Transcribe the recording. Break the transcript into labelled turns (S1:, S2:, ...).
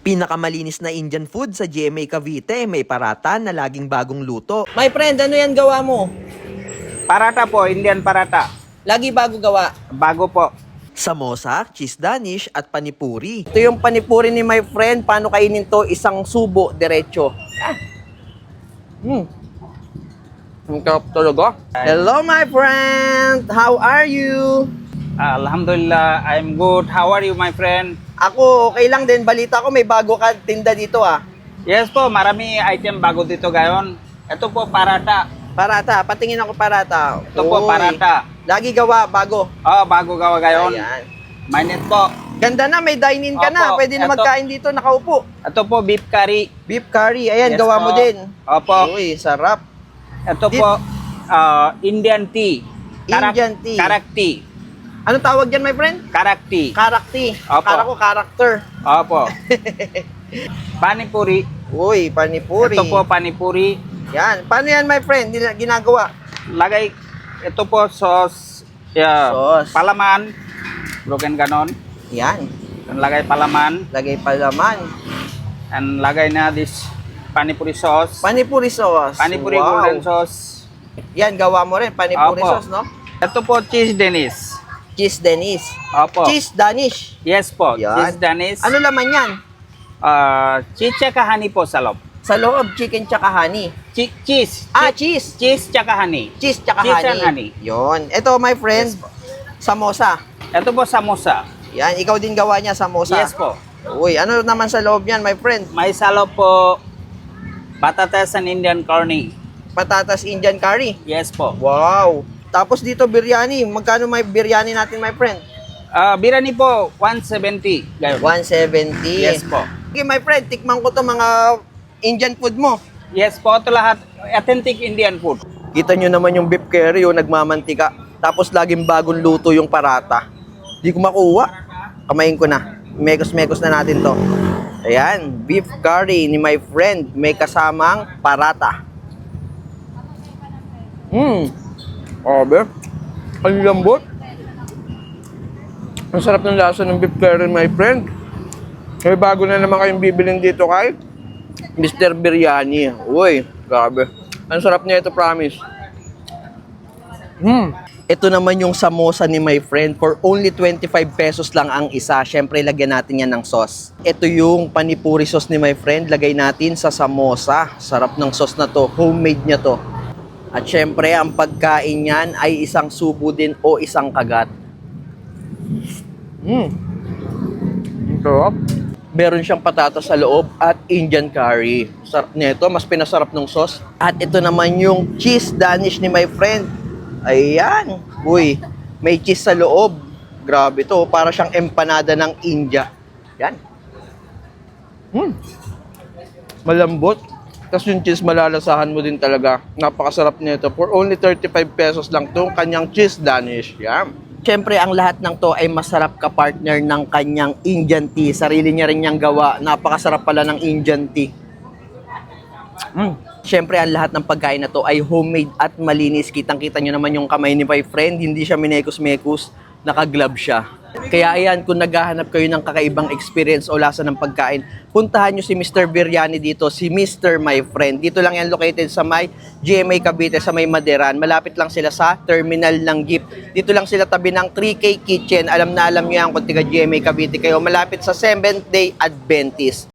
S1: Pinakamalinis na Indian food sa GMA Cavite, may parata na laging bagong luto.
S2: My friend, ano yan gawa mo?
S3: Parata po, Indian parata.
S2: Lagi bago gawa.
S3: Bago po.
S1: Samosa, cheese danish at panipuri.
S2: Ito yung panipuri ni my friend. Paano kainin to? Isang subo, diretso. Ang sarap talaga. Hello, my friend! How are you?
S3: Alhamdulillah, I'm good. How are you, my friend?
S2: Ako, okay lang din. Balita ko may bago ka tinda dito ah.
S3: Yes po, marami item bago dito ngayon. Ito po, parata.
S2: Parata, patingin ako parata.
S3: Ito po,
S2: Uy.
S3: parata.
S2: Lagi gawa, bago.
S3: Oh, bago gawa ngayon.
S2: Ayan.
S3: Mainit po.
S2: Ganda na, may dine-in ka na.
S3: Opo,
S2: Pwede na
S3: eto.
S2: magkain dito, nakaupo.
S3: Ito po, beef curry.
S2: Beef curry, ayan,
S3: Yes
S2: gawa
S3: po.
S2: mo din.
S3: Opo.
S2: Uy, sarap.
S3: Ito po, Indian tea.
S2: Indian tea.
S3: Karak tea.
S2: Anong tawag dyan, my friend?
S3: Karak tea.
S2: Karakti.
S3: Opo.
S2: Kara ko, character.
S3: Opo. Panipuri.
S2: Uy, panipuri.
S3: Ito po, panipuri.
S2: Yan. Paano yan, my friend? Ginagawa?
S3: Lagay, ito po, sauce. Yeah,
S2: Sauce.
S3: palaman. Broken ganon.
S2: Yan.
S3: And lagay palaman.
S2: Lagay palaman.
S3: And lagay na this panipuri sauce.
S2: Panipuri sauce.
S3: Panipuri
S2: Wow.
S3: golden sauce.
S2: Yan, gawa mo rin. Panipuri
S3: Opo.
S2: sauce, no?
S3: Ito po, cheese Danish.
S2: Cheese Danish.
S3: Opo.
S2: Cheese Danish.
S3: Yes po,
S2: Yan.
S3: cheese Danish.
S2: Ano laman yan?
S3: Cheese tsaka honey po sa loob.
S2: Sa loob, chicken tsaka honey.
S3: Cheese.
S2: Ah, cheese.
S3: Cheese tsaka honey.
S2: Cheese tsaka
S3: Cheese
S2: honey.
S3: and honey.
S2: Yun. Ito, my friend, samosa.
S3: Ito po, samosa.
S2: Yan, ikaw din gawa niya, samosa.
S3: Yes po.
S2: Uy, ano naman sa loob niyan, my friend?
S3: May salo po, patatas and Indian curry.
S2: Patatas Indian curry.
S3: Yes po.
S2: Wow. Tapos dito, biryani. Magkano may biryani natin, my friend?
S3: Birani po, 170. Gayon.
S2: 170.
S3: Yes po.
S2: Okay, my friend, tikman ko to mga Indian food mo.
S3: Yes po, ito lahat authentic Indian food.
S2: Kita nyo naman yung beef curry, yung nagmamantika. Tapos laging bagong luto yung parata. Di ko makuha. Kamain ko na. Mekos-mekos na natin to. Ayan, beef curry ni my friend. May kasamang parata. Obe. Ang lambot. Ang sarap ng lasa ng beef curry, my friend. May bago na naman kayong bibilin dito kay Mr. Biryani. Uy, grabe. Ang sarap niya ito, promise. Ito naman yung samosa ni my friend. For only 25 pesos lang ang isa. Siyempre, lagyan natin yan ng sauce. Ito yung panipuri sauce ni my friend. Lagay natin sa samosa. Sarap ng sauce na to. Homemade niya to. At siyempre, ang pagkain niyan ay isang subo din o isang kagat. Sarap. Meron siyang patatas sa loob at Indian curry. Sarap nito, mas pinasarap ng sauce. At ito naman yung cheese Danish ni my friend. Ayan. Uy, may cheese sa loob. Grabe to, para siyang empanada ng India. Yan. Malambot. Tapos yung cheese malalasahan mo din talaga. Napakasarap nito. For only 35 pesos lang to, kanyang cheese Danish. Yan. Siyempre, ang lahat ng to ay masarap ka-partner ng kanyang Indian tea. Sarili niya rin niyang gawa. Napakasarap pala ng Indian tea. Siyempre, ang lahat ng pagkain na to ay homemade at malinis. Kitang-kita nyo naman yung kamay ni my friend. Hindi siya minekos-mekos. Naka-glove siya. Kaya ayan, kung naghahanap kayo ng kakaibang experience o lasa ng pagkain, puntahan nyo si Mr. Biryani dito, si Mr. My Friend. Dito lang yan located sa may GMA Cavite, sa may Maderan. Malapit lang sila sa terminal ng jeep. Dito lang sila tabi ng 3K Kitchen. Alam na alam nyo yan kung tiga GMA Cavite kayo. Malapit sa Seventh Day Adventist.